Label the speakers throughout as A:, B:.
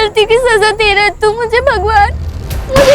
A: गलती की सजा दे रहे तू मुझे भगवान, मुझे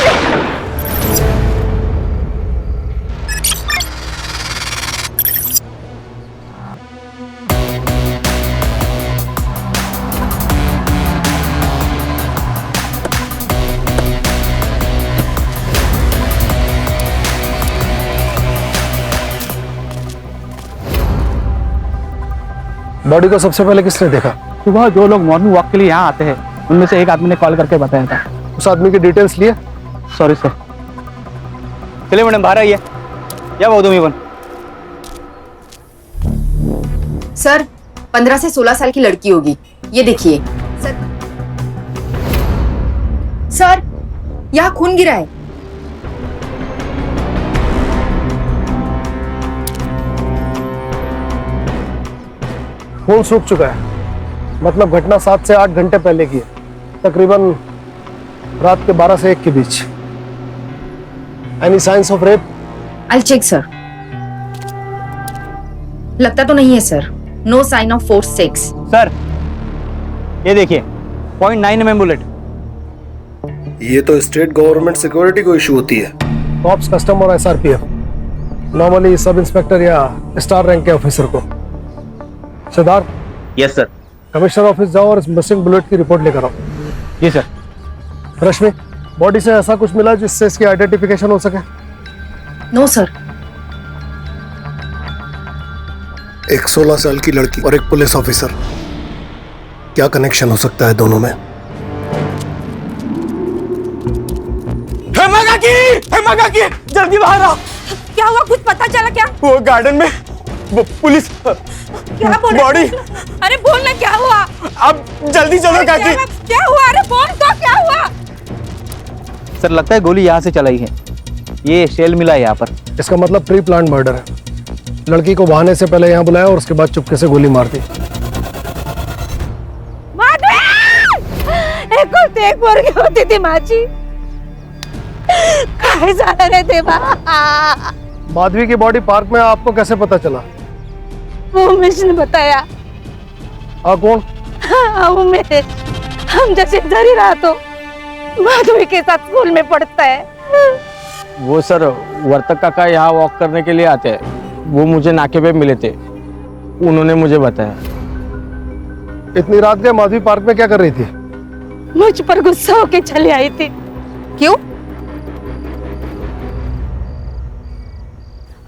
B: बॉडी को सबसे पहले किसने देखा?
C: सुबह जो लोग मॉर्निंग वॉक के लिए यहाँ आते हैं उनमें से एक आदमी ने कॉल करके बताया था।
B: उस आदमी की डिटेल्स लिए?
C: Sorry sir. चलिए मैडम बाहर आइए। क्या बहुत तुम्हें
D: सर 15 से 16 साल की लड़की होगी, ये देखिए। सर यहाँ खून गिरा है।
B: खून सूख चुका है, मतलब घटना 7 से 8 घंटे पहले की है, तकरीबन रात के 12 से 1 के बीच। Any signs of rape?
D: I check sir. लगता तो नहीं है sir, no sign of force sex.
C: Sir ये देखिए 0.9 mm बुलेट।
B: ये तो स्टेट गवर्नमेंट सिक्योरिटी को इशू होती है। कॉप्स, कस्टम और SRPF, नॉर्मली सब इंस्पेक्टर या स्टार रैंक के ऑफिसर को। Siddharth.
C: Yes sir.
B: Commissioner office जाओ और इस मिसिंग बुलेट की रिपोर्ट लेकर आओ।
C: जी सर।
B: रश्मि, बॉडी से ऐसा कुछ मिला जिससे इसकी आइडेंटिफिकेशन हो सके?
D: No sir.
B: एक 16 साल की लड़की और एक पुलिस ऑफिसर, क्या कनेक्शन हो सकता है दोनों में?
C: हेमा काकी, जल्दी बाहर आओ।
E: क्या हुआ, कुछ पता चला क्या?
C: वो गार्डन में पुलिस
E: क्या बोल
C: बॉडी।
E: अरे बोल ना क्या हुआ?
C: अब जल्दी चलो काकी।
E: क्या हुआ? अरे बोल तो क्या हुआ?
C: सर लगता है गोली यहाँ से चलाई है, ये शेल मिला है यहाँ पर।
B: इसका मतलब प्री प्लान मर्डर है। लड़की को बहाने से पहले यहाँ बुलाया और उसके बाद चुपके से गोली मार दी।
E: एक मुर्गी होती थी माची, कहे जाने रे देवा।
B: माधवी की बॉडी पार्क में आपको कैसे पता चला?
E: उमेश ने बताया।
B: कौन?
E: उमेश, हम जैसे इधर ही रहा तो माधवी के साथ स्कूल में पढ़ता है।
F: वो सर वर्तक काका यहाँ वॉक करने के लिए आते हैं, वो मुझे नाके पे मिले थे, उन्होंने मुझे बताया।
B: इतनी रात के माधवी पार्क में क्या कर रही थी?
E: मुझ पर गुस्सा होके चली आई थी।
D: क्यों?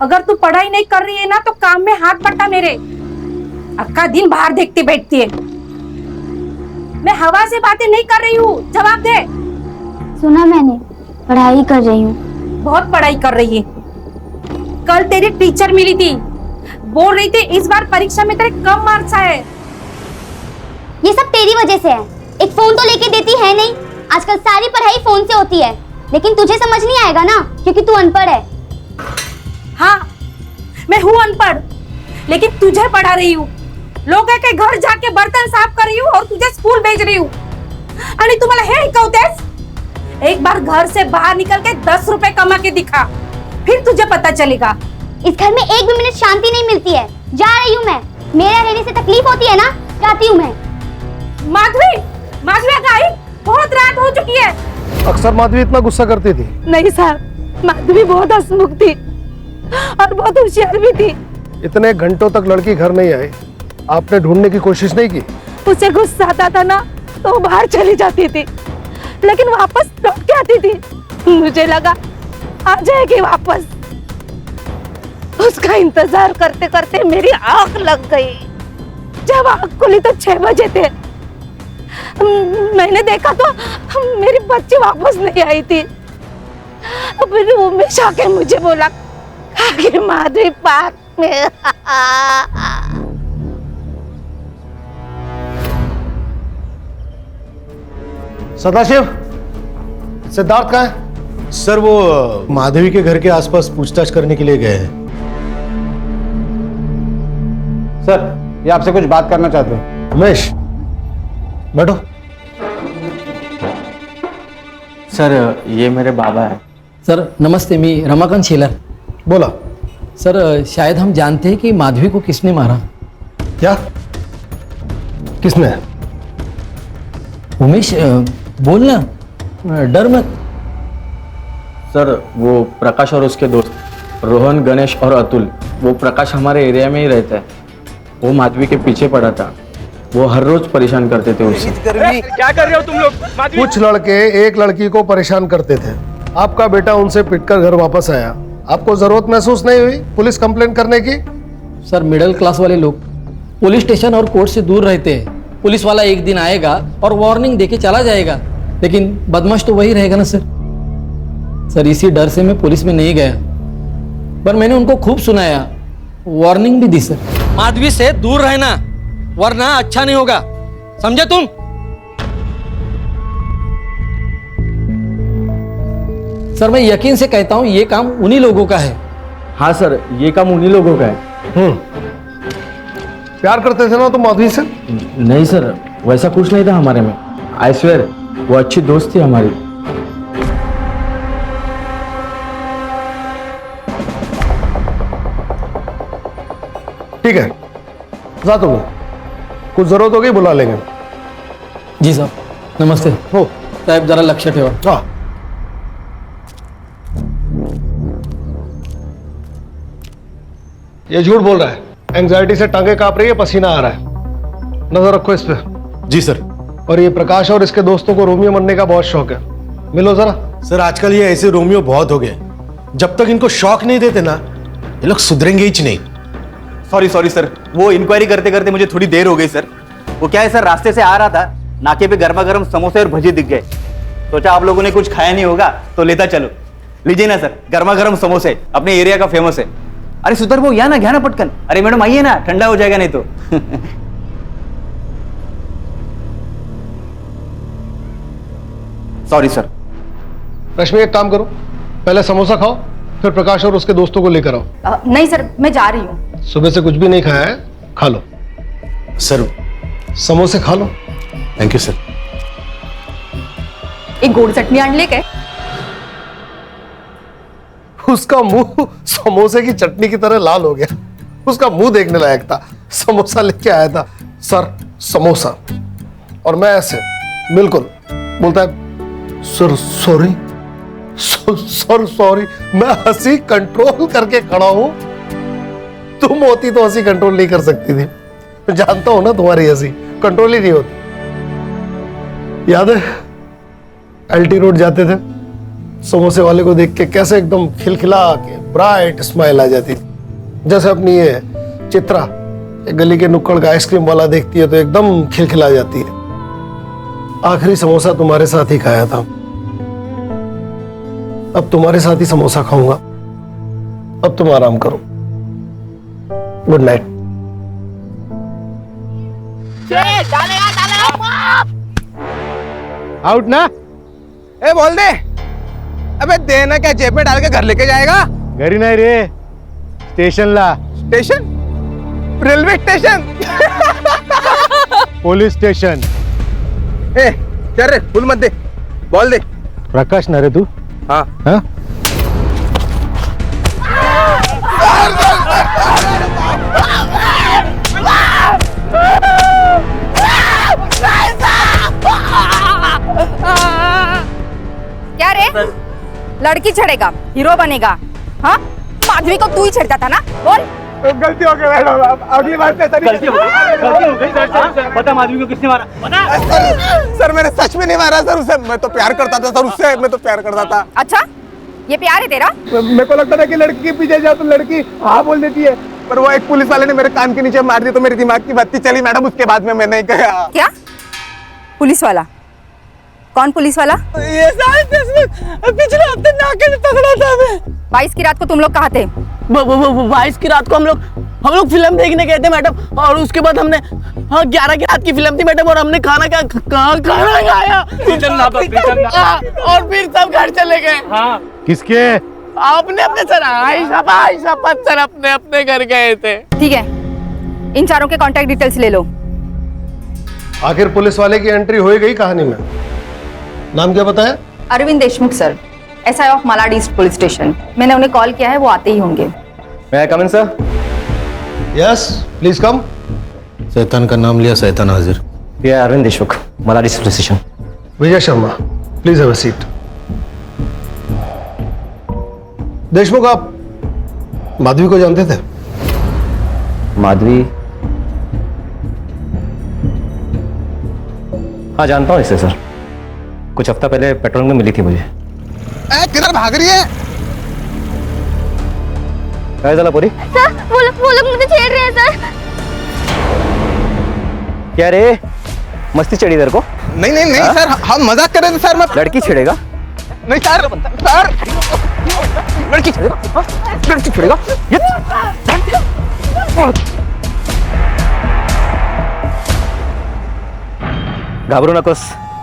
E: अगर तू पढ़ाई नहीं कर रही है ना तो काम में हाथ बटा मेरे। अक्का दिन बाहर देखती बैठती है। मैं हवा से बातें नहीं कर रही हूँ, जवाब दे।
A: सुना मैंने, पढ़ाई कर रही हूँ।
E: बहुत पढ़ाई कर रही है। कल तेरी टीचर मिली थी, बोल रही थी इस बार परीक्षा में तेरे कम मार्क्स आए।
A: ये सब तेरी वजह से है। एक फोन तो लेके देती है नहीं। आजकल सारी पढ़ाई फोन से होती है, लेकिन तुझे समझ नहीं आएगा ना, क्योंकि तू अनपढ़ है।
E: हाँ मैं हूँ अनपढ़, लेकिन तुझे पढ़ा रही हूँ। लोगों के घर जाके बर्तन साफ कर रही हूँ और तुझे स्कूल भेज रही हूँ। आणि तुम्हाला हे शिकवतेस? एक बार घर से बाहर निकल के 10 रुपए कमा के दिखा, फिर तुझे पता चलेगा।
A: इस घर में एक भी मिनट शांति नहीं मिलती है। जा रही हूँ मैं। मेरा रहने से तकलीफ होती है ना, जाती हूँ मैं।
E: माधवी, माधवी आई, बहुत रात हो चुकी है।
B: अक्सर माधवी इतना गुस्सा करती थी?
E: नहीं साहब, माधवी बहुत हंसमुख थी और बहुत होशियार भी थी।
B: इतने घंटों तक लड़की घर नहीं आई, आपने ढूंढने की कोशिश नहीं की?
E: उसे गुस्सा आता था ना तो वो बाहर चली जाती थी, लेकिन वापस लौट के आती थी। मुझे लगा आ जाएगी वापस। उसका इंतजार करते करते मेरी आंख लग गई। जब आंख खुली तो 6 बजे थे। मैंने देखा तो मेरी बच्ची वापस नहीं आई थी। फिर उमेश आके मुझे बोला कि माधवी पार्क में।
B: सदाशिव, सिद्धार्थ कहाँ है?
G: सर वो माधवी के घर के आसपास पूछताछ करने के लिए गए हैं।
F: सर ये आपसे कुछ बात करना चाहते हैं।
B: उमेश, बैठो।
F: सर ये मेरे बाबा है।
H: सर नमस्ते, मी रमाकांत शेलर।
B: बोला।
H: सर शायद हम जानते हैं कि माधवी को किसने मारा।
B: क्या? किसने?
H: उमेश बोल ना, डर मत।
F: सर वो प्रकाश और उसके दोस्त रोहन, गणेश और अतुल, वो प्रकाश हमारे एरिया में ही रहता है। वो माधवी के पीछे पड़ा था, वो हर रोज परेशान करते थे उसे।
C: क्या कर रहे हो तुम लोग?
B: कुछ लड़के एक लड़की को परेशान करते थे। आपका बेटा उनसे पिटकर घर वापस आया। आपको जरूरत महसूस नहीं हुई पुलिस कंप्लेंट करने की?
H: सर मिडिल क्लास वाले लोग पुलिस स्टेशन और कोर्ट से दूर रहते हैं। पुलिस वाला एक दिन आएगा और वार्निंग देके चला जाएगा, लेकिन बदमाश तो वही रहेगा ना सर। सर इसी डर से मैं पुलिस में नहीं गया, पर मैंने उनको खूब सुनाया, वार्निंग भी दी सर। माधवी से दूर रहना, वरना अच्छा नहीं होगा, समझे तुम? सर मैं यकीन से कहता हूं ये काम उन्हीं लोगों का है।
F: हाँ सर, ये काम उन्हीं लोगों का है।
B: प्यार करते थे ना तुम माधवी से?
F: नहीं सर, वैसा कुछ नहीं था हमारे में। आई स्वेयर, वो अच्छी दोस्त थी हमारी।
B: ठीक है, जा तुम, कुछ जरूरत होगी बुला लेंगे।
H: जी साहब, नमस्ते।
B: हो
H: साहब जरा लक्ष ठेवा।
B: हाँ, ये झूठ बोल रहा है। एंजाइटी से टांगे कांप रही है, पसीना आ रहा है। नजर रखो इस पे।
G: जी सर।
B: और ये प्रकाश और इसके दोस्तों को रोमियो बनने का बहुत शौक है। मिलो जरा।
G: सर आजकल ये ऐसे रोमियो बहुत हो गए, जब तक इनको शौक नहीं देते ना, ये लोग सुधरेंगे ही नहीं।
C: सॉरी सर, वो इंक्वायरी करते करते मुझे थोड़ी देर हो गई सर। वो क्या है सर, रास्ते से आ रहा था, नाके पे गर्मा गर्म समोसे और भजी दिख गए। सोचा आप लोगों ने कुछ खाया नहीं होगा तो लेता चलो। लीजिए ना सर, गर्मा गर्म समोसे, अपने एरिया का फेमस है। अरे सुधर वो, यहाँ ना घ्या ना पटकन। अरे मैडम आइए ना, ठंडा हो जाएगा नहीं तो। Sorry sir.
B: रश्मि एक काम करो, पहले समोसा खाओ, फिर प्रकाश और उसके दोस्तों को लेकर आओ।
D: नहीं सर, मैं जा रही हूँ।
B: सुबह से कुछ भी नहीं खाया है, खा लो।
G: सर
B: समोसे खा लो।
G: Thank you sir.
D: एक गोड चटनी आणली काय?
B: उसका मुंह समोसे की चटनी की तरह लाल हो गया। उसका मुंह देखने लायक था। समोसा लेके आया था, सर समोसा, और मैं ऐसे बिल्कुल बोलता है सर सॉरी, सर सॉरी। मैं हंसी कंट्रोल करके खड़ा हूं। तुम होती तो हंसी कंट्रोल नहीं कर सकती थी। मैं जानता हूं ना, तुम्हारी हंसी कंट्रोल ही नहीं होती। याद है एलटी रोड जाते थे, समोसे वाले को देख के कैसे एकदम खिलखिला के ब्राइट स्माइल आ जाती थी। जैसे अपनी ये चित्रा ये गली के नुक्कड़ का आइसक्रीम वाला देखती है तो एकदम खिलखिला जाती है। आखिरी समोसा तुम्हारे साथ ही खाया था, अब तुम्हारे साथ ही समोसा खाऊंगा। अब तुम आराम करो। Good night.
C: आउट ना? ए बोल दे। अबे देना क्या, जेब में डाल के घर लेके जाएगा?
G: घरी नाही रे, स्टेशनला।
C: Station? Railway station?
G: Police station.
C: ए चल रे, फुल मत दे, बॉल दे।
G: प्रकाश ना रे तू?
C: हाँ
G: हाँ?
E: क्या रे, लड़की छेड़ेगा, हीरो बनेगा? हाँ, माधवी को तू ही छेड़ता था ना, बोल।
C: गलती हो गई मैडम, अगली बार से गलती हो गई सर। पता माधवी को किसने मारा? सर मैंने सच में नहीं मारा सर उसे, मैं तो प्यार करता था सर उससे, मैं तो प्यार करता था।
E: अच्छा, ये प्यार है तेरा?
C: मेरे को लगता था कि लड़की के पीछे जाओ तो लड़की हाँ बोल देती है, पर वो एक पुलिस वाले ने मेरे कान के नीचे मार दी तो मेरे दिमाग की बत्ती चली मैडम। उसके बाद में मैं नहीं गया।
E: क्या पुलिस वाला? कौन पुलिस वाला?
C: ये पिछले हफ्ते नाके में पकड़ा था मैं।
E: 22 की रात को तुम लोग कहाँ थे?
I: 22 की रात को हम लोग फिल्म देखने गए थे मैडम, और उसके बाद हमने 11 की रात की फिल्म थी मैडम, और हमने खाना खाया और फिर सब घर चले गए।
G: हाँ। किसके?
I: आपने अपने सर आयशा सर अपने घर गए थे।
E: ठीक है, इन चारों के कांटेक्ट डिटेल्स ले लो।
B: आखिर पुलिस वाले की एंट्री हो ही गई कहानी में। नाम क्या बताया?
D: Arvind Deshmukh sir, SI of Malad east police station. मैंने उन्हें कॉल किया है, वो आते ही होंगे।
C: May come in sir?
B: Yes please come.
G: शैतान का नाम लिया, शैतान हाजिर।
C: ये Arvind Deshmukh, Malad east police station.
B: Vijay Sharma, please have a seat. Deshmukh, आप माधवी को जानते थे?
J: माधवी? हाँ, जानता हूँ इसे सर। कुछ हफ्ता पहले पेट्रोल में मिली थी मुझे।
I: किधर भाग रही है?
J: क्या है पुरी?
A: सर वो लोग मुझे छेड़ रहे हैं सर।
J: क्या रे, मस्ती चढ़ी तेरे को?
I: नहीं नहीं नहीं सर, हम मजाक कर रहे थे सर। मैं
J: लड़की छेड़ेगा?
I: नहीं सर,
J: लड़की छेड़ेगा? लड़की छेड़ेगा? घाबरू नकोस,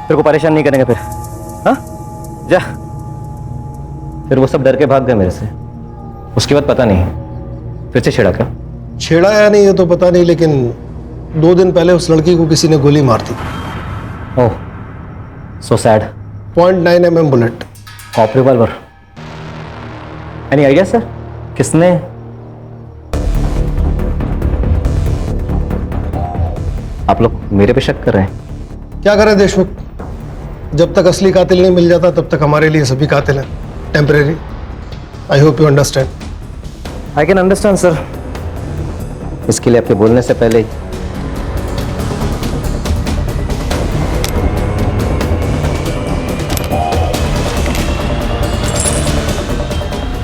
J: तेरे को परेशान नहीं करेंगे फिर। हाँ, जा। फिर वो सब डर के भाग गए मेरे से। उसके बाद पता नहीं फिर से छेड़ा क्या?
B: छेड़ा या नहीं ये तो पता नहीं, लेकिन 2 दिन पहले उस लड़की को किसी ने गोली मार दी।
J: Oh, so sad.
B: 0.9 mm bullet.
J: Cop revolver? Any idea sir, किसने? आप लोग मेरे पे शक कर रहे हैं?
B: क्या करें देशमुख, जब तक असली कातिल नहीं मिल जाता तब तक हमारे लिए सभी कातिल हैं temporary. I hope you understand.
J: I can understand sir. इसके लिए आपके बोलने से पहले ही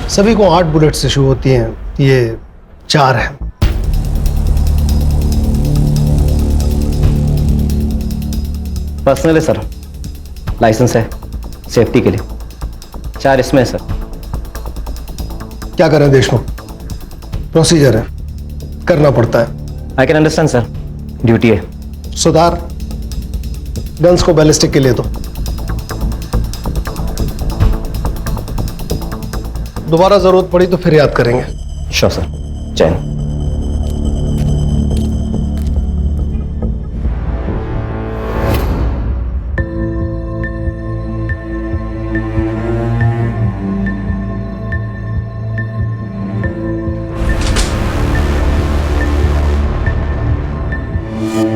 B: सभी को 8 बुलेट से शुरू होती हैं, ये 4 हैं।
J: पर्सनल है सर, लाइसेंस है सेफ्टी के लिए। 4 इसमें है सर।
B: क्या करें देशमुख, प्रोसीजर है, करना पड़ता है।
J: I can understand sir, duty है।
B: सुधार, गन्स को बैलिस्टिक के लिए दो। दोबारा जरूरत पड़ी तो फिर याद करेंगे।
J: Sure sir. जय हिंद।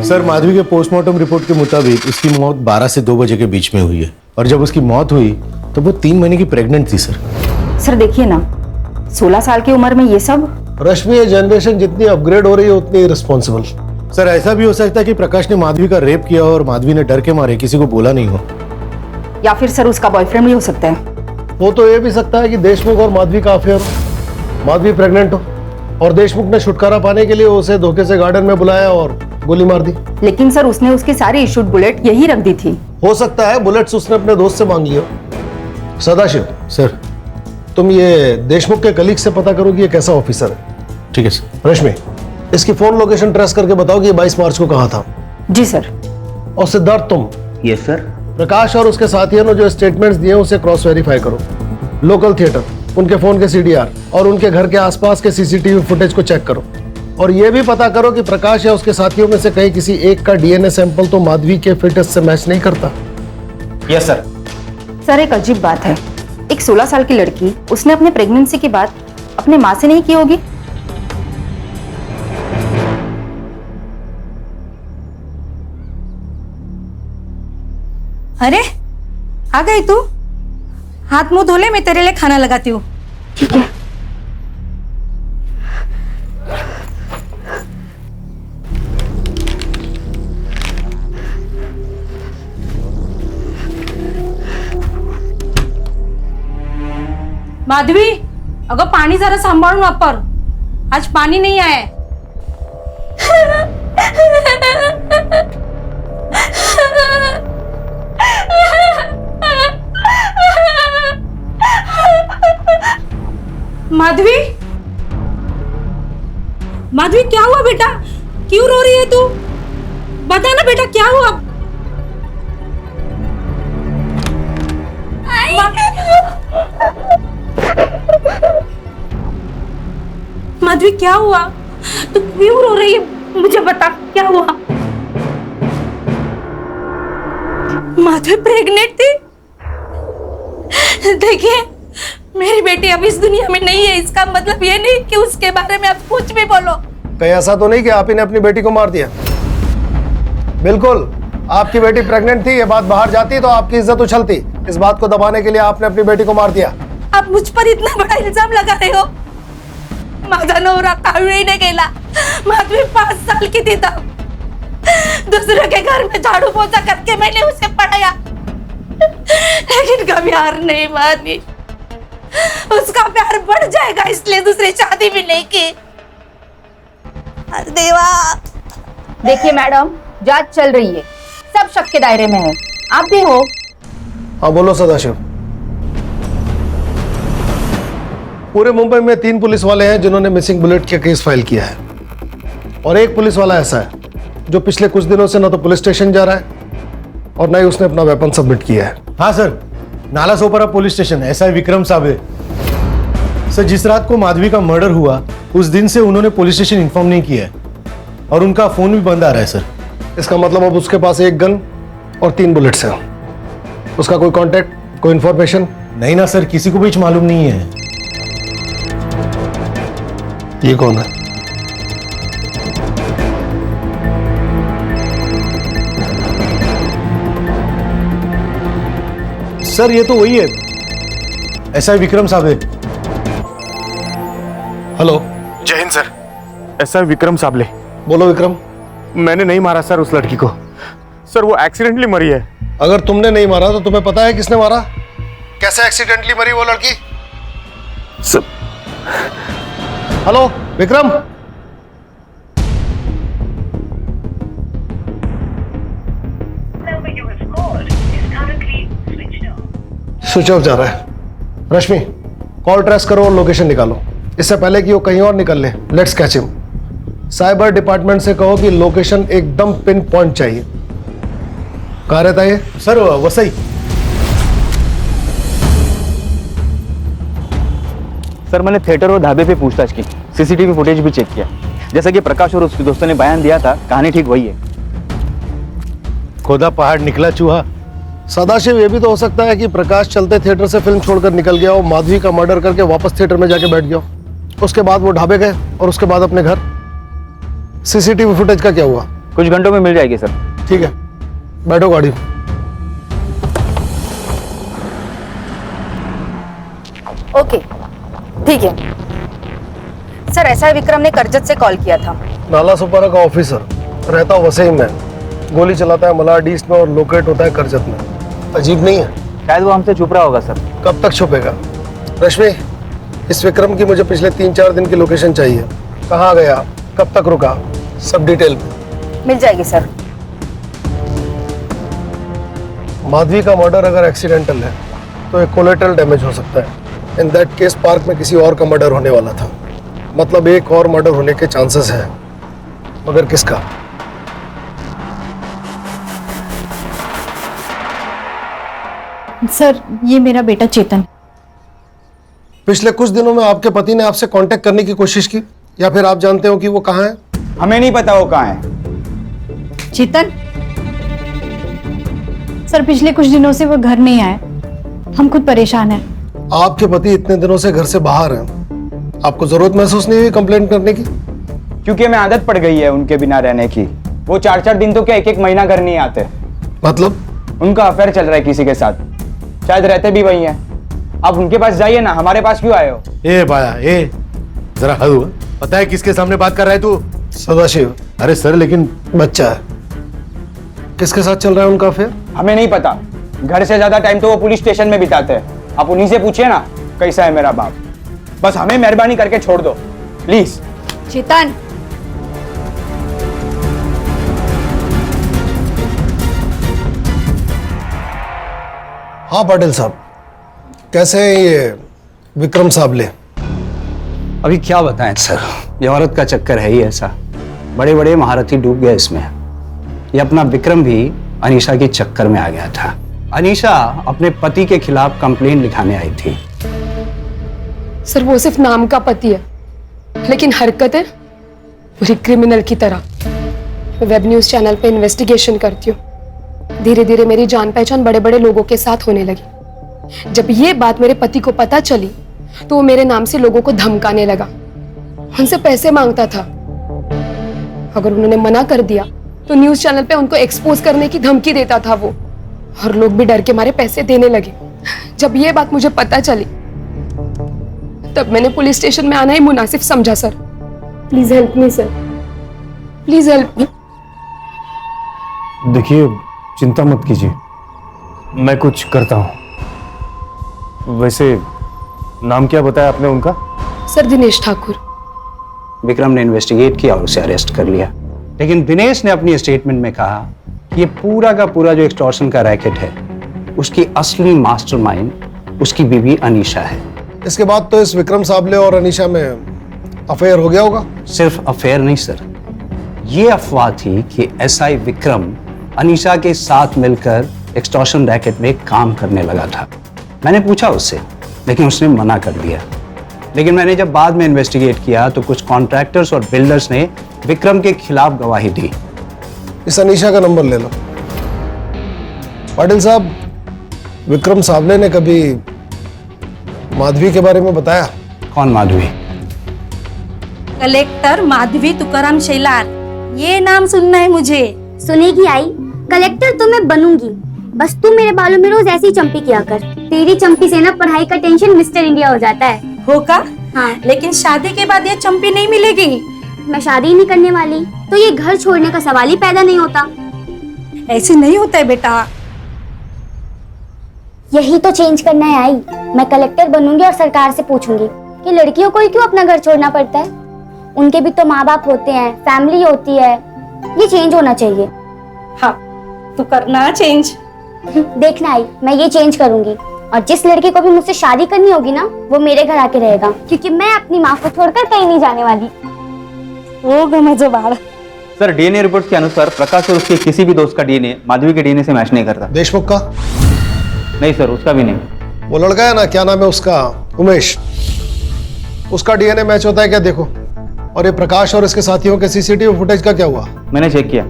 G: सर, माधवी के पोस्टमार्टम रिपोर्ट के मुताबिक उसकी मौत 12 से 2 बजे के बीच में हुई है, और जब उसकी मौत हुई तो वो 3 महीने की प्रेग्नेंट थी।
D: सर देखिए ना, 16 साल की उम्र में ये सब।
B: रश्मि, ये जनरेशन जितनी अपग्रेड हो रही है उतनी रिस्पॉन्सिबल।
G: सर, ऐसा भी हो सकता है कि प्रकाश ने माधवी का रेप किया और माधवी ने डर के मारे किसी को बोला नहीं हो।
D: या फिर सर उसका बॉयफ्रेंड भी हो सकता है।
B: वो तो ये भी सकता है कि देशमुख और माधवी का अफेयर हो, माधवी प्रेग्नेंट हो और देशमुख ने छुटकारा पाने के लिए उसे धोखे से गार्डन में बुलाया और गोली मार दी।
D: लेकिन सर उसने उसकी सारी इशूड बुलेट यही रख दी थी।
B: हो सकता है बुलेट्स उसने अपने दोस्त से मांगी हो। सदाशिव
G: सर,
B: तुम ये देशमुख के कलीग से पता करो कि ये कैसा ऑफिसर है।
G: ठीक है सर।
B: रश्मि, इसकी फोन लोकेशन ट्रेस करके बताओ कि ये 22 मार्च को कहाँ था।
D: जी सर।
B: और सिद्धार्थ, तुम
C: यस सर।
B: प्रकाश और उसके साथियों ने जो स्टेटमेंट्स दिए उसे क्रॉस वेरीफाई करो। लोकल थिएटर, उनके फोन के सीडीआर और उनके घर के आसपास के सीसीटीवी फुटेज को चेक करो। और ये भी पता करो कि प्रकाश या उसके साथियों में से कहीं किसी एक का डीएनए सैंपल तो माधवी के फिटनेस से मैच नहीं करता।
C: Yes sir.
D: सर एक अजीब बात है, एक 16 साल की लड़की, उसने अपने प्रेगनेंसी की बात अपने माँ से नहीं की होगी।
E: अरे आ गई तू? हाथ मुंह धो ले, मैं तेरे लिए खाना लगाती हूँ।
D: ठीक है।
E: माधवी, अगं पाणी जरा सांभाळून वापर, आज पाणी नाही आहे। माधवी, माधवी क्या हुआ बेटा? क्यों रो रही है तू? बता ना बेटा क्या हुआ? माधवी क्या हुआ? तू क्यों रो रही है? मुझे बता क्या हुआ? माधवी प्रेग्नेंट थी? देखिए, मेरी बेटी अब इस दुनिया में नहीं है, इसका मतलब ये नहीं कि उसके बारे में आप कुछ भी बोलो।
B: कहीं ऐसा तो नहीं कि आप ही ने अपनी बेटी को मार दिया? बिल्कुल, आपकी बेटी प्रेग्नेंट थी, ये बात बाहर जाती तो आपकी इज्जत उछलती। इस बात को दबाने के लिए आपने अपनी बेटी को मार दिया।
E: आप मुझ पर इतना बड़ा इल्जाम लगा रहे हो? माझा नवरा काविळीने गेला, माधवी 5 साल की थी तब। दूसरे के घर में झाड़ू पोछा करके मैंने उसे पढ़ाया, लेकिन कभी हार नहीं मानी। उसका प्यार बढ़ जाएगा इसलिए दूसरी शादी भी नहीं की। अरे देवा।
D: देखिए मैडम, जांच चल रही है, सब शक के दायरे में है, आप भी हो।
B: हाँ बोलो सदाशिव। पूरे मुंबई में 3 पुलिस वाले हैं जिन्होंने मिसिंग बुलेट का केस फाइल किया है, और एक पुलिस वाला ऐसा है जो पिछले कुछ दिनों से ना तो पुलिस स्टेशन जा रहा है और ना ही उसने अपना वेपन सबमिट किया है।
G: हाँ sir, Nala Sopara police station SI Vikram Sable. Sir, जिस रात को माधवी का मर्डर हुआ उस दिन से उन्होंने पुलिस स्टेशन इन्फॉर्म नहीं किया है और उनका फोन भी बंद आ रहा है सर।
B: इसका मतलब अब उसके पास 1 गन और 3 बुलेट्स हैं। उसका कोई कांटेक्ट, कोई इंफॉर्मेशन?
G: नहीं ना सर, किसी को भी मालूम नहीं है।
B: ये कौन है?
G: सर ये तो वही है, एसआई विक्रम साबले।
B: हेलो।
K: जय हिंद सर, एसआई विक्रम साबले।
B: बोलो विक्रम।
K: मैंने नहीं मारा सर उस लड़की को। सर वो एक्सीडेंटली मरी है।
B: अगर तुमने नहीं मारा तो तुम्हें पता है किसने मारा? कैसे एक्सीडेंटली मरी वो लड़की?
K: Sir
B: hello Vikram. Switch off जा रहा है। रश्मि, कॉल ट्रेस करो और लोकेशन निकालो, इससे पहले कि वो कहीं और निकल ले। Let's catch him. Cyber department से कहो कि लोकेशन एकदम पिन पॉइंट चाहिए। कहाँ रहता है ये?
G: सर वसई।
C: सर मैंने थिएटर और ढाबे पे पूछताछ की, सीसीटीवी फुटेज भी चेक किया। जैसा कि प्रकाश और उसके दोस्तों ने बयान दिया था, कहानी ठीक वही है।
G: खोदा पहाड़ निकला चूहा।
B: सदाशिव, ये भी तो हो सकता है कि प्रकाश चलते थिएटर से फिल्म छोड़कर निकल गया और माधवी का मर्डर करके वापस थिएटर में जाके बैठ गया। उसके बाद वो ढाबे गए और उसके बाद अपने घर। सीसीटीवी फुटेज का क्या हुआ?
C: कुछ घंटों में मिल जाएगी सर।
B: ठीक है, बैठो गाड़ी।
D: ओके, ठीक है। सर, एसआई विक्रम ने करजत से कॉल किया था।
B: नाला सुपारा का ऑफिसर, रहता वसई में, गोली चलाता है मलाड ईस्ट में और लोकेट होता है करजत में। अजीब नहीं है?
C: शायद वो हमसे छुप रहा होगा सर।
B: कब तक छुपेगा? रश्मि, इस विक्रम की मुझे पिछले 3-4 दिन की लोकेशन चाहिए। कहाँ गया, कब तक रुका, सब डिटेल में।
D: मिल जाएगी सर।
B: माधवी का मर्डर अगर एक्सीडेंटल है तो एक कोलेटरल डैमेज हो सकता है। इन दैट केस पार्क में किसी और का मर्डर होने वाला था, मतलब एक और मर्डर होने के चांसेस हैं, मगर किसका?
L: सर, ये मेरा बेटा चेतन।
B: पिछले कुछ दिनों में आपके पति ने आपसे कांटेक्ट करने की कोशिश की, या फिर आप जानते हो कि वो कहाँ है?
C: हमें नहीं पता वो कहाँ है।
L: चेतन? सर, पिछले कुछ दिनों से वो घर नहीं आए, हम खुद परेशान हैं।
B: आपके पति इतने दिनों से घर से बाहर हैं, आपको जरूरत महसूस नहीं हुई कंप्लेंट करने की?
M: क्योंकि हमें आदत पड़ गई है उनके बिना रहने की। वो 4-4 दिन तो क्या 1-1 महीना घर नहीं आते।
B: मतलब?
M: उनका अफेयर चल रहा है किसी के साथ, शायद रहते भी वही हैं। आप उनके पास जाइए ना, हमारे पास क्यों आए हो?
G: ए बाया, ए जरा हद हुआ। पता है किसके सामने बात कर रहा है तू?
B: सदाशिव।
G: अरे सर, लेकिन
B: बच्चा है, किसके साथ चल रहा है उनका अफेयर?
M: हमें नहीं पता। घर से ज्यादा टाइम तो वो पुलिस स्टेशन में बिताते हैं। आप उन्हीं से पूछिए ना कैसा है मेरा बाप। बस हमें मेहरबानी करके छोड़ दो प्लीज।
L: चेतन,
B: हाँ पाटिल साहब, कैसे हैं ये विक्रम साबले?
N: अभी क्या बताएं सर, ये औरत का चक्कर है ही ऐसा। बड़े बड़े महारथी डूब गए इसमें। ये अपना विक्रम भी अनीशा के चक्कर में आ गया था। अनीशा अपने पति के खिलाफ कंप्लेंट लिखाने आई थी।
O: सर, वो सिर्फ नाम का पति है, लेकिन हरकतें पूरी क्रिमिनल की तरह। मैं वेब न्यूज चैनल पे इन्वेस्टिगेशन करती हूँ। धीरे धीरे मेरी जान पहचान बड़े बड़े लोगों के साथ होने लगी। जब ये बात मेरे पति को पता चली तो वो मेरे नाम से लोगों को धमकाने लगा, उनसे पैसे मांगता था। अगर उन्होंने मना कर दिया तो न्यूज चैनल पे उनको एक्सपोज करने की धमकी देता था वो, और लोग भी डर के मारे पैसे देने लगे। जब ये बात मुझे पता चली तब मैंने पुलिस स्टेशन में आना ही मुनासिब समझा। Sir please help me sir, please help me.
K: देखिए, चिंता मत कीजिए, मैं कुछ करता हूं। वैसे नाम क्या बताया आपने उनका?
O: सर दिनेश ठाकुर।
N: विक्रम ने इन्वेस्टिगेट किया और उसे अरेस्ट कर लिया, लेकिन दिनेश ने अपनी स्टेटमेंट में कहा कि ये पूरा का पूरा जो एक्सटॉर्शन का रैकेट है उसकी असली मास्टरमाइंड उसकी बीवी अनीशा है।
B: इसके बाद तो इस विक्रम साबले और अनीशा में अफेयर हो गया होगा?
N: सिर्फ अफेयर नहीं सर, ये अफवाह थी कि एसआई विक्रम अनीशा के साथ मिलकर एक्सटॉर्शन रैकेट में काम करने लगा था। मैंने पूछा उससे, लेकिन उसने मना कर दिया। लेकिन मैंने जब बाद में इन्वेस्टिगेट किया तो कुछ कॉन्ट्रैक्टर्स और बिल्डर्स ने विक्रम के खिलाफ गवाही दी।
B: इस अनीशा का नंबर ले लो। पाटिल साहब, विक्रम साबले ने कभी माधवी के बारे में बताया?
N: कौन माधवी?
E: कलेक्टर माधवी तुकाराम शेलार, ये नाम सुनना है मुझे।
A: सुनेगी आई, कलेक्टर तो मैं बनूंगी, बस तू मेरे बालों में रोज ऐसी चंपी किया कर। तेरी चंपी से ना पढ़ाई का टेंशन मिस्टर इंडिया हो जाता है।
E: होगा?
A: हाँ।
E: लेकिन शादी के बाद ये चंपी नहीं मिलेगी।
A: मैं शादी ही नहीं करने वाली, तो ये घर छोड़ने का सवाल ही पैदा नहीं होता।
E: ऐसे नहीं होता है बेटा।
A: यही तो चेंज करना है आई। मैं कलेक्टर बनूंगी और सरकार से पूछूंगी कि लड़कियों को ही क्यों अपना घर छोड़ना पड़ता है। उनके भी तो माँ बाप होते हैं, फैमिली होती है। ये चेंज होना चाहिए।
E: हाँ, तू करना चेंज।
A: देखना आई, मैं ये चेंज करूंगी, और जिस लड़की को भी मुझसे शादी करनी होगी ना, वो मेरे घर आके रहेगा, क्योंकि मैं अपनी माँ को छोड़कर कहीं नहीं जाने वाली।
E: होगा मजे बाढ़।
C: सर, डीएनए रिपोर्ट के अनुसार प्रकाश और उसके किसी भी दोस्त का डीएनए माधवी के डीएनए से मैच नहीं करता।
B: देशमुख का?
C: नहीं सर, उसका भी नहीं।
B: वो लड़का है ना, क्या नाम है उसका, उमेश, उसका डीएनए मैच होता है क्या? देखो। और ये प्रकाश और इसके साथियों के सीसीटीवी फुटेज का क्या हुआ?
C: मैंने चेक किया,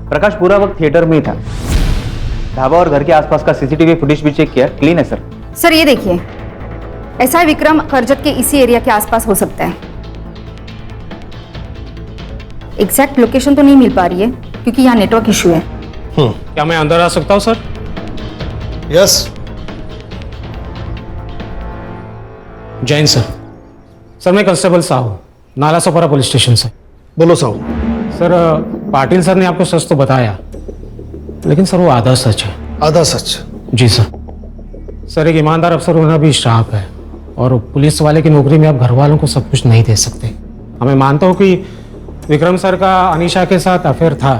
C: प्रकाश पूरा वक्त थिएटर में ही था। ढाबा और घर के आसपास का सीसीटीवी फुटेज भी चेक किया, क्लीन है सर।
D: सर ये देखिए, एसआई विक्रम करजत के इसी एरिया के आसपास हो सकता है। एग्जैक्ट लोकेशन तो नहीं मिल पा रही है क्योंकि यहाँ नेटवर्क इशू है।
G: क्या मैं अंदर आ सकता हूँ sir?
B: Yes.
G: Jain sir. Sir मैं constable Sahu, Nala Sopara police station से।
B: बोलो साहू।
G: सर पाटिल सर ने आपको सच तो बताया, लेकिन सर वो आधा सच है।
B: आधा सच?
G: जी सर। सर एक ईमानदार अफसर होना भी श्राप है, और पुलिस वाले की नौकरी में आप घर वालों को सब कुछ नहीं दे सकते। हमें मानता हूँ कि विक्रम सर का अनीशा के साथ अफेयर था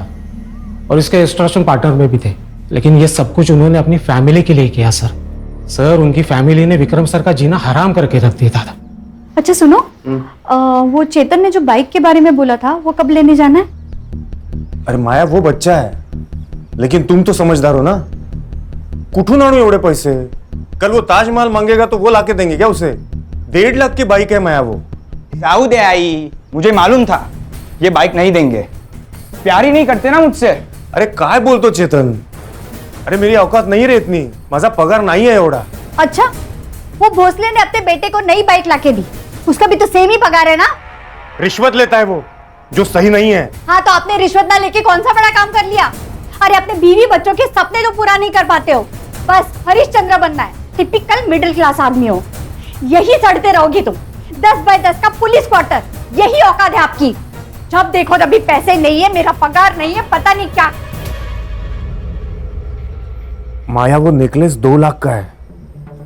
G: और इसके एक्सटॉर्शन पार्टनर में भी थे, लेकिन ये सब कुछ उन्होंने अपनी फैमिली के लिए किया सर। सर उनकी फैमिली ने विक्रम सर का जीना हराम करके रख दिया था।
D: अच्छा सुनो, वो चेतन ने जो बाइक के बारे में बोला था वो कब लेने जाना है?
K: अरे माया, वो बच्चा है, लेकिन तुम तो समझदार हो ना। कुठून आणू एवढे पैसे? कल वो ताजमहल मांगेगा तो वो लाके देंगे क्या उसे? 1.5 लाख की बाइक है माया वो।
M: जाऊ दे आई, मुझे मालूम था ये बाइक नहीं देंगे। प्यार ही नहीं करते ना मुझसे।
K: अरे काय बोलतो चेतन? अरे मेरी औकात नहीं रे इतनी, माझा पगार नहीं है एवढा।
D: अच्छा, वो भोसले ने अपने बेटे को नई बाइक लाके दी, उसका भी तो सेम ही पगार है ना?
K: रिश्वत लेता है वो, जो सही नहीं है।
D: हाँ तो आपने रिश्वत ना लेके कौन सा बड़ा काम कर लिया? अरे अपने बीवी बच्चों के सपने तो पूरा नहीं कर पाते हो, बस हरिश्चंद्र बनना है। टिपिकल मिडिल क्लास आदमी हो, यही सड़ते रहोगी तुम। 10 बाय 10 का पुलिस क्वार्टर, यही औकात है आपकी। जब देखो तभी पैसे नहीं है, मेरा पगार नहीं है, पता नहीं क्या।
K: माया वो नेकलेस 2 लाख का है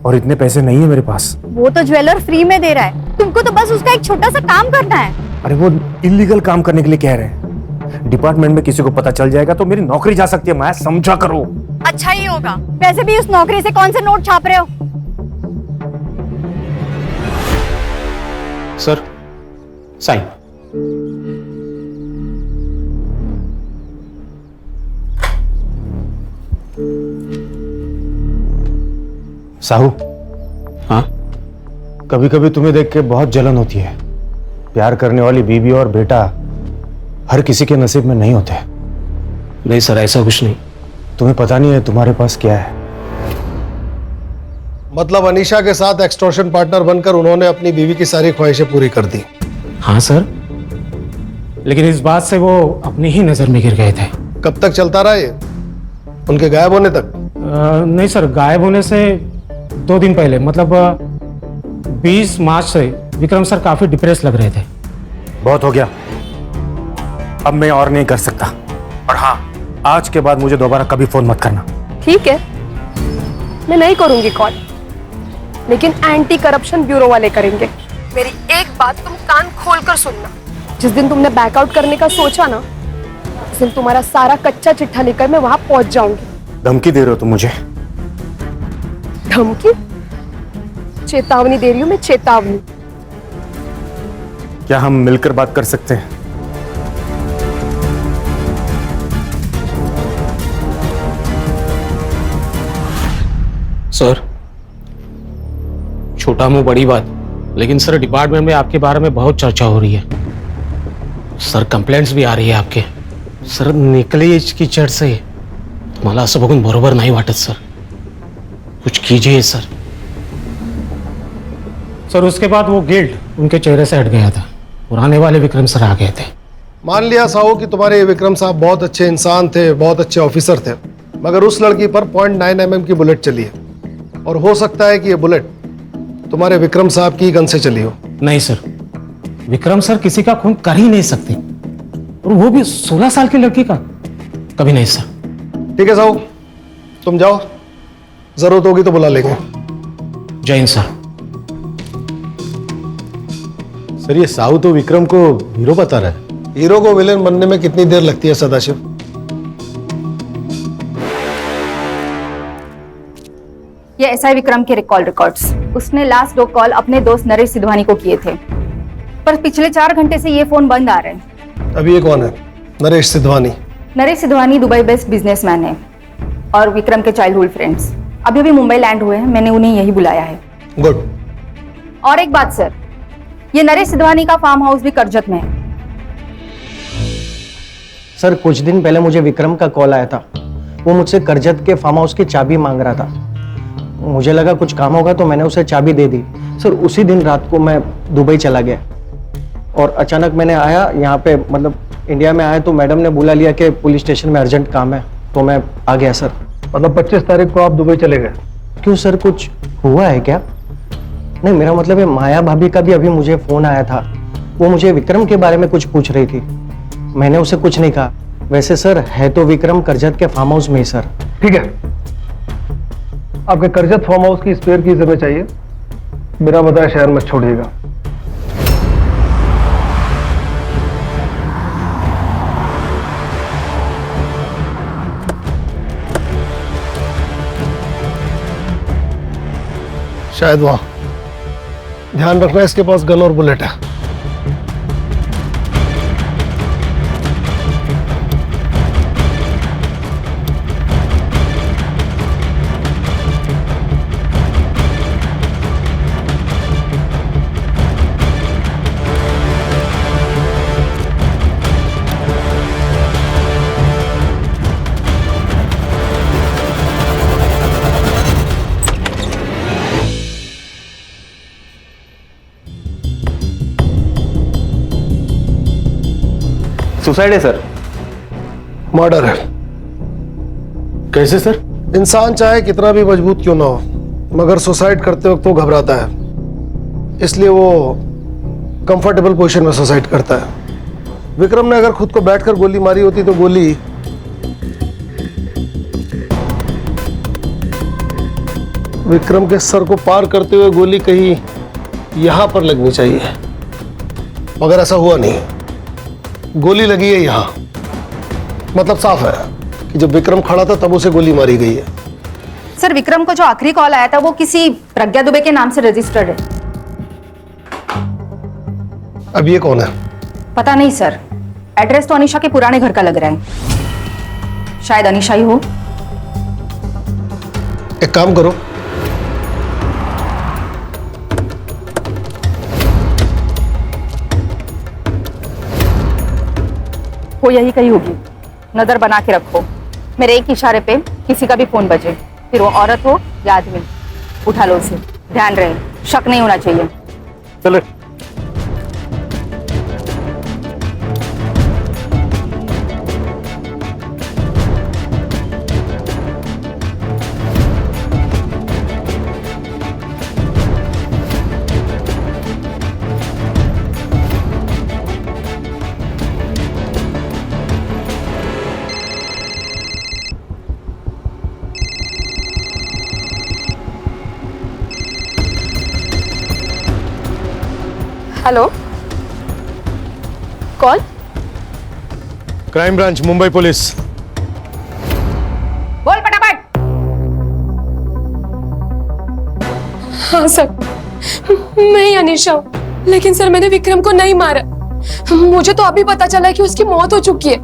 K: और इतने पैसे नहीं है मेरे पास।
D: वो तो ज्वेलर फ्री में दे रहा है, तुमको तो बस उसका एक छोटा सा काम करना है।
K: अरे वो इलीगल काम करने के लिए कह रहे हैं। डिपार्टमेंट में किसी को पता चल जाएगा तो मेरी नौकरी जा सकती है। माया समझा करो।
D: अच्छा ही होगा, वैसे भी उस नौकरी से कौन से नोट छाप रहे हो?
G: Sir sign.
K: साहू।
G: हाँ?
K: कभी कभी तुम्हें देख के बहुत जलन होती है। प्यार करने वाली बीवी और बेटा हर किसी के नसीब में नहीं होते।
G: नहीं सर, ऐसा कुछ नहीं।
K: तुम्हें पता नहीं है तुम्हारे पास क्या है।
B: मतलब अनीशा के साथ एक्सटॉर्शन पार्टनर बनकर उन्होंने अपनी बीवी की सारी ख्वाहिशें पूरी कर दी।
G: हाँ सर, लेकिन इस बात से वो अपनी ही नजर में गिर गए थे।
B: कब तक चलता रहा ये, उनके गायब होने तक?
G: नहीं सर, गायब होने से 2 दिन पहले, मतलब 20 मार्च से विक्रम सर काफी डिप्रेस लग रहे थे।
K: बहुत हो गया, अब मैं और नहीं कर सकता। और हाँ, आज के बाद मुझे दोबारा कभी फोन मत करना।
O: ठीक है, मैं नहीं करूंगी कॉल, लेकिन एंटी करप्शन ब्यूरो वाले करेंगे। मेरी एक बात तुम कान खोलकर सुनना, जिस दिन तुमने बैकआउट करने का सोचा ना, उस दिन तुम्हारा सारा कच्चा चिट्ठा लेकर मैं वहां पहुंच जाऊंगी।
K: धमकी दे रहे हो तुम मुझे?
O: धमकी? चेतावनी दे रही हूं मैं, चेतावनी।
K: क्या हम मिलकर बात कर सकते हैं?
G: सर, छोटा मुंह बड़ी बात, लेकिन सर डिपार्टमेंट में आपके बारे में बहुत चर्चा हो रही है सर। कंप्लेंट्स भी आ रही है आपके सर। निकले की चढ़ से मला असं बघून बरोबर नाही वाटत सर, कुछ कीजिए सर। सर उसके बाद वो गिल्ट उनके चेहरे से हट गया था, पुराने वाले विक्रम सर आ गए थे।
B: मान लिया साहू कि तुम्हारे ये विक्रम साहब बहुत अच्छे इंसान थे, बहुत अच्छे ऑफिसर थे, मगर उस लड़की पर 0.9 mm की बुलेट चली है, और हो सकता है कि ये बुलेट तुम्हारे विक्रम साहब की गन से चली हो।
G: नहीं सर, विक्रम सर किसी का खून कर ही नहीं सकते, और वो भी 16 साल की लड़की का, कभी नहीं सर।
B: ठीक है साहू, तुम जाओ, जरूरत होगी तो बुला लेंगे।
G: जय हिंद सर।
B: सर ये साहू तो विक्रम को हीरो बता रहा है। हीरो को विलेन बनने में कितनी देर लगती है सदाशिव?
D: ये एसआई विक्रम के कॉल रिकॉर्ड्स। उसने लास्ट 2 कॉल अपने दोस्त नरेश सिधवानी को किए थे, पर पिछले 4 घंटे से ये फोन बंद आ रहे हैं।
B: अभी ये कौन है? Naresh Sidhwani?
D: Naresh Sidhwani Dubai based businessman है और विक्रम के चाइल्डहुड फ्रेंड्स अभी अभी मुंबई लैंड हुए हैं, मैंने उन्हें यही बुलाया है।
B: गुड।
D: और एक बात सर, ये नरेश सिधवानी का फार्म हाउस भी करजत में है।
F: सर कुछ दिन पहले मुझे विक्रम का कॉल आया था, वो मुझसे करजत के फार्म हाउस की चाबी मांग रहा था। मुझे लगा कुछ काम होगा तो मैंने उसे चाबी दे दी। सर उसी दिन रात को मैं दुबई चला गया, और अचानक मैंने आया यहाँ पे, मतलब इंडिया में आया तो मैडम ने बुला लिया कि पुलिस स्टेशन में अर्जेंट काम है, तो मैं आ गया सर।
B: मतलब 25 तारीख को आप दुबई चले गए?
F: क्यों सर, कुछ हुआ है क्या? नहीं, मेरा मतलब है माया भाभी का भी अभी मुझे फोन आया था, वो मुझे विक्रम के बारे में कुछ पूछ रही थी, मैंने उसे कुछ नहीं कहा। वैसे सर है तो विक्रम करजत के फार्म हाउस में ही सर।
B: ठीक है, आपके करजत फार्म हाउस की स्पेयर की जरूरत चाहिए, बिना बताए शहर मत छोड़िएगा। शायद वहां, ध्यान रखना इसके पास गन और बुलेट है।
C: सुसाइड है सर।
B: मर्डर है।
K: कैसे सर?
B: इंसान चाहे कितना भी मजबूत क्यों ना हो, मगर सुसाइड करते वक्त वो घबराता है, इसलिए वो कंफर्टेबल पोजीशन में सुसाइड करता है। विक्रम ने अगर खुद को बैठकर गोली मारी होती तो गोली विक्रम के सर को पार करते हुए गोली कहीं यहां पर लगनी चाहिए, मगर ऐसा हुआ नहीं, गोली लगी है यहां। मतलब साफ है कि जब विक्रम खड़ा था तब उसे गोली मारी गई है।
D: सर विक्रम को जो आखिरी कॉल आया था वो किसी प्रज्ञा दुबे के नाम से रजिस्टर्ड है।
B: अब ये कौन है?
D: पता नहीं सर, एड्रेस तो अनीशा के पुराने घर का लग रहा है, शायद अनीशा ही हो।
B: एक काम करो,
D: वो यही कही होगी, नजर बना के रखो। मेरे एक इशारे पे किसी का भी फोन बजे, फिर वो औरत हो या आदमी, उठा लो उसे, ध्यान रहे, शक नहीं होना चाहिए।
B: चलो।
O: हेलो, कौन?
B: Crime branch, Mumbai police.
D: बोल फटाफट।
O: हाँ सर, मैं ही अनीशा हूँ, लेकिन सर मैंने विक्रम को नहीं मारा। मुझे तो अभी पता चला कि उसकी मौत हो चुकी है,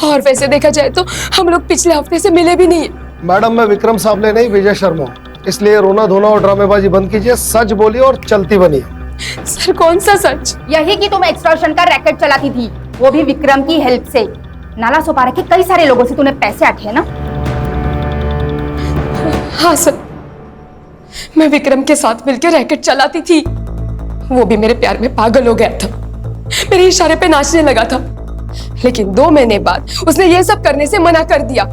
O: और वैसे देखा जाए तो हम लोग पिछले हफ्ते से मिले भी नहीं है।
B: मैडम, मैं विक्रम साबले नहीं, विजय शर्मा, इसलिए रोना धोना और ड्रामेबाजी बंद कीजिए, सच बोलिए और चलती बनिए।
O: सर कौन सा सच?
D: यही कि तुम एक्सटॉर्शन का रैकेट चलाती थी, वो भी विक्रम की हेल्प से। नाला सोपारा के कई सारे लोगों से तूने पैसे अठे ना?
O: हाँ सर, मैं विक्रम के साथ मिलकर रैकेट चलाती थी। वो भी मेरे प्यार में पागल हो गया था, मेरे इशारे पे नाचने लगा था। लेकिन 2 महीने बाद उसने ये सब करने से मना कर दिया।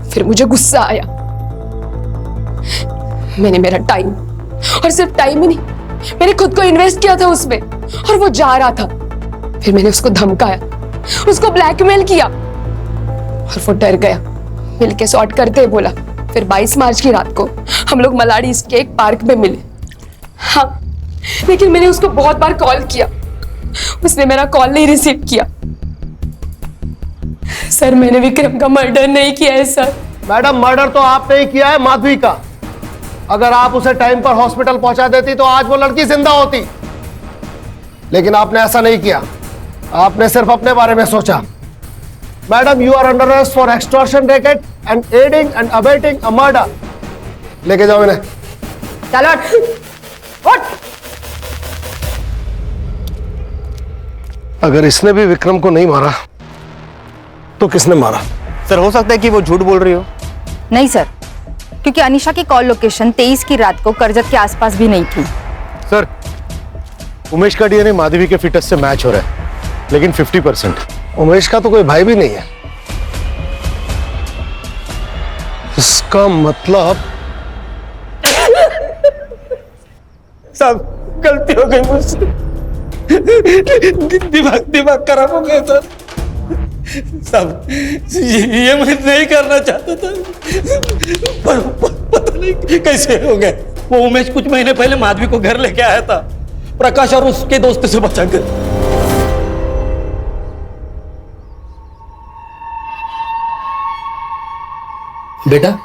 O: फिर मुझे गुस्सा आया, मैंने मेरा टाइम, और सिर्फ टाइम ही नहीं, मैंने खुद को इन्वेस्ट किया था उसमें, और वो जा रहा था। फिर मैंने उसको धमकाया, उसको ब्लैकमेल किया, और वो डर गया। मिलके सॉर्ट करते बोला। फिर 22 मार्च की रात को हम लोग मलाड़ी ईस्ट के एक पार्क में मिले। हाँ, लेकिन मैंने उसको बहुत बार कॉल किया, उसने मेरा कॉल नहीं रिसीव किया। सर मैंने विक्रम का मर्डर नहीं किया है सर।
B: मैडम, मर्डर तो आपने ही किया है माधवी का। अगर आप उसे टाइम पर हॉस्पिटल पहुंचा देती तो आज वो लड़की जिंदा होती, लेकिन आपने ऐसा नहीं किया। आपने सिर्फ अपने बारे में सोचा। Madam, you are under arrest for extortion racket and aiding and abetting a murder. लेके जाओ इन्हें।
D: चलो उठ।
B: अगर इसने भी विक्रम को नहीं मारा तो किसने मारा?
C: सर, हो सकता है कि वो झूठ बोल रही हो।
D: नहीं सर, क्योंकि अनीशा की कॉल लोकेशन 23 की रात को करजत के आसपास भी नहीं थी।
B: सर, उमेश का डीएनए माधवी के फिटनेस से मैच हो रहा है, लेकिन 50%। उमेश का तो कोई भाई भी नहीं है। इसका मतलब
I: सब गलती हो गई मुझसे। दिमाग खराब हो गया सर। सब ये मैं नहीं करना चाहता था, पर पता नहीं कैसे हो गए। वो उमेश कुछ महीने पहले माधवी को घर लेके आया था, प्रकाश और उसके दोस्त से बचाकर।
H: बेटा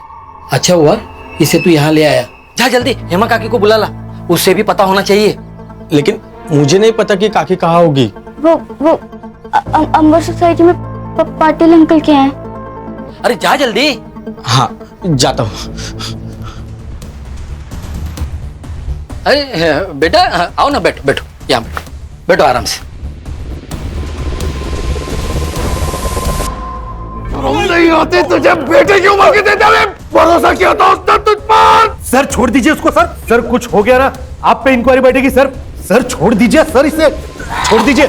H: अच्छा हुआ इसे तू यहाँ ले आया। जा जल्दी हेमा काकी को बुला ला, उससे भी पता होना चाहिए।
F: लेकिन मुझे नहीं पता कि काकी कहाँ होगी।
A: वो अंबर सोसाइटी में पाटिल अंकल के हैं।
H: अरे जा जल्दी।
F: हाँ जाता हूँ।
H: अरे बेटा आओ ना, बैठो बैठो, यहाँ बैठो, बैठो आराम से।
B: नहीं होती तुझे बेटे की उम्र के देते हुए भरोसा किया था उसने तुझ पर।
P: सर छोड़ दीजिए उसको। सर कुछ हो गया ना, आप पे इंक्वायरी बैठेगी। सर छोड़ दीजिए सर, इसे छोड़ दीजिए।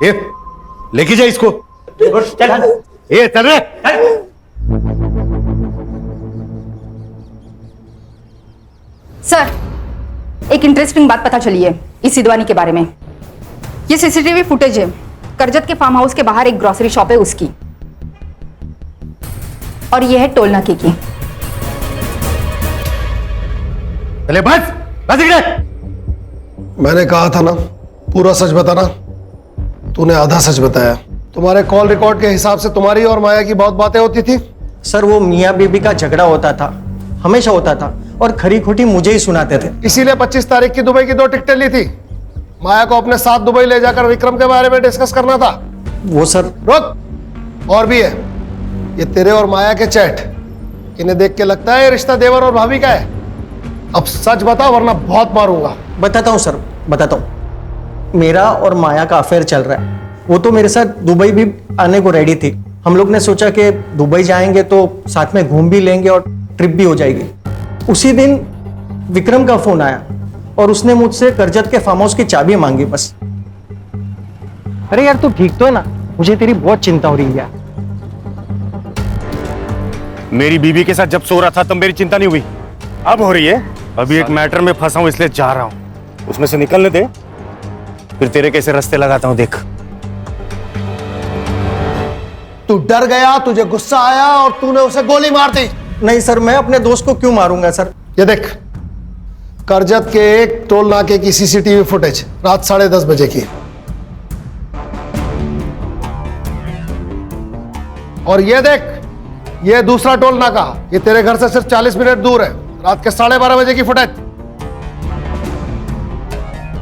P: ये लेके जा इसको। ये चल रहे।
D: सर, एक इंटरेस्टिंग बात पता चली है इस सिद्धवानी के बारे में। ये सीसीटीवी फुटेज है, करजत के फार्म हाउस के बाहर एक ग्रोसरी शॉप है उसकी, और यह है टोल नाके की।
P: चले बस
B: मैंने कहा था ना, पूरा सच बताना। तूने आधा सच बताया। तुम्हारे कॉल रिकॉर्ड के हिसाब से तुम्हारी और माया की बहुत बातें होती थी।
I: सर वो मियाँ बीबी का झगड़ा होता था, हमेशा होता था, और खरी खोटी मुझे ही सुनाते थे।
B: इसीलिए 25 तारीख की दुबई की 2 टिकटें ली थी। माया को अपने साथ दुबई ले जाकर विक्रम के बारे में डिस्कस करना था।
I: वो सर
B: रुक, और भी है। ये तेरे और माया के चैट, इन्हें देख के लगता है ये रिश्ता देवर और भाभी का है। अब सच बता वरना बहुत मारूंगा।
I: बताता हूँ सर, बताता हूँ। मेरा और माया का अफेयर चल रहा है। वो तो मेरे साथ दुबई भी आने को रेडी थी। हम लोग ने सोचा कि दुबई जाएंगे तो साथ में घूम भी लेंगे और ट्रिप भी हो जाएगी। उसी दिन विक्रम का फोन आया और उसने मुझसे करजत के फार्म हाउस की चाबी मांगी बस। अरे यार तू ठीक तो है ना? मुझे तेरी बहुत चिंता हो रही है।
P: मेरी बीवी के साथ जब सो रहा था तब मेरी चिंता नहीं हुई, अब हो रही है। अभी एक मैटर में फंसा हूं इसलिए जा रहा हूं, उसमें से निकलने दे, फिर तेरे कैसे रास्ते लगाता हूं देख।
B: तू डर गया, तुझे गुस्सा आया और तूने उसे गोली मार दी।
I: नहीं सर, मैं अपने दोस्त को क्यों मारूंगा सर?
B: ये देख, करजत के एक टोल नाके की सीसीटीवी फुटेज रात 10:30 बजे की। और ये देख, ये दूसरा टोल नाका, ये तेरे घर से सिर्फ 40 मिनट दूर है, रात के 12:30 बजे की फुटेज।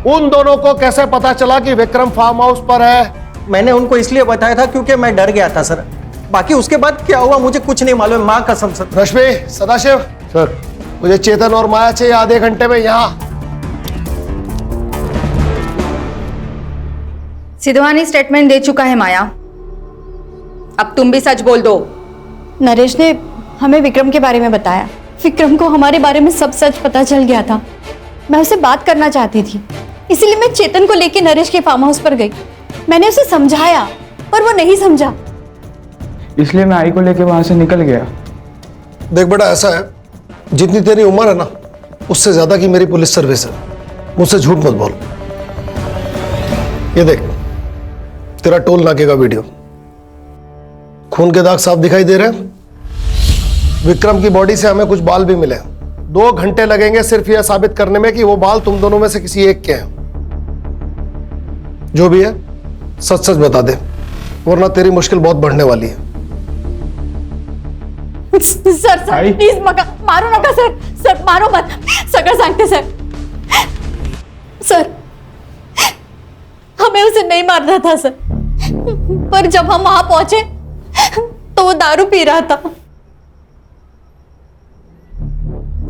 B: उन दोनों को कैसे पता चला कि विक्रम फार्म हाउस पर है?
J: मैंने उनको इसलिए बताया था क्योंकि मैं डर गया था सर। बाकी उसके बाद क्या हुआ मुझे कुछ नहीं मालूम, माँ कसम सर।
B: रश्मि, सदाशिव सर, मुझे चेतन और माया चाहिए आधे घंटे में यहाँ।
D: सिद्धवानी स्टेटमेंट दे चुका है माया, अब तुम भी सच बोल दो।
L: नरेश ने हमें विक्रम के बारे में बताया। विक्रम को हमारे बारे में सब सच पता चल गया था। मैं उससे बात करना चाहती थी, इसीलिए मैं चेतन को लेकर नरेश के फार्म हाउस पर गई। मैंने उसे समझाया पर वो नहीं समझा,
M: इसलिए मैं आई को लेके वहां से निकल गया।
B: देख बेटा, ऐसा है, जितनी तेरी उम्र है ना, उससे ज्यादा की मेरी पुलिस सर्विस है। मुझसे झूठ मत बोल। ये देख, तेरा टोल नाके का वीडियो, खून के दाग साफ दिखाई दे रहे हैं। विक्रम की बॉडी से हमें कुछ बाल भी मिले। 2 घंटे लगेंगे सिर्फ यह साबित करने में कि वो बाल तुम दोनों में से किसी एक के हैं। जो भी है सच सच बता दे, वरना तेरी मुश्किल बहुत बढ़ने वाली है।
D: सर प्लीज मारो नका सर, सर मारो मत, सगळं सांगते सर। सर, हमें उसे नहीं मारना था सर, पर जब हम वहां पहुंचे तो वो दारू पी रहा था।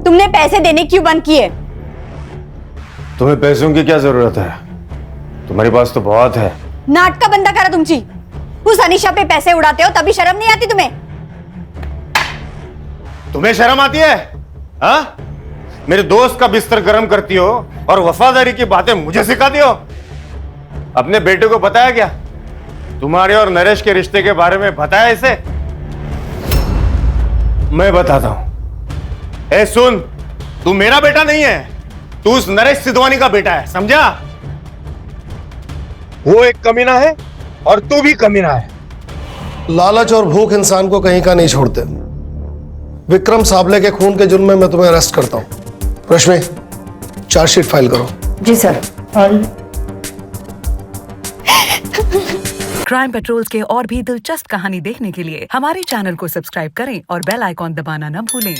D: तुमने पैसे देने क्यों बंद किए?
K: तुम्हें पैसों की क्या जरूरत है? तुम्हारे पास तो बहुत है।
D: नाटक बंद करा तुमची। उस अनीशा पे पैसे उड़ाते हो तभी शर्म नहीं आती तुम्हें?
K: तुम्हें शर्म आती है? हाँ? मेरे दोस्त का बिस्तर गर्म करती हो और वफादारी की बातें मुझे सिखाती हो। अपने बेटे को बताया क्या? तुम्हारे और नरेश के रिश्ते के बारे में बताया इसे? मैं बताता हूं। ए सुन, तू मेरा बेटा नहीं है, तू उस नरेश सिद्धवानी का बेटा है, समझा? वो एक कमीना है और तू भी कमीना है।
B: लालच और भूख इंसान को कहीं का नहीं छोड़ते। विक्रम साबले के खून के जुर्म में मैं तुम्हें अरेस्ट करता हूं। रश्मि, चार्जशीट फाइल करो।
D: जी सर।
Q: क्राइम पेट्रोल्स के और भी दिलचस्प कहानी देखने के लिए हमारे चैनल को सब्सक्राइब करें और बेल आइकॉन दबाना न भूलें।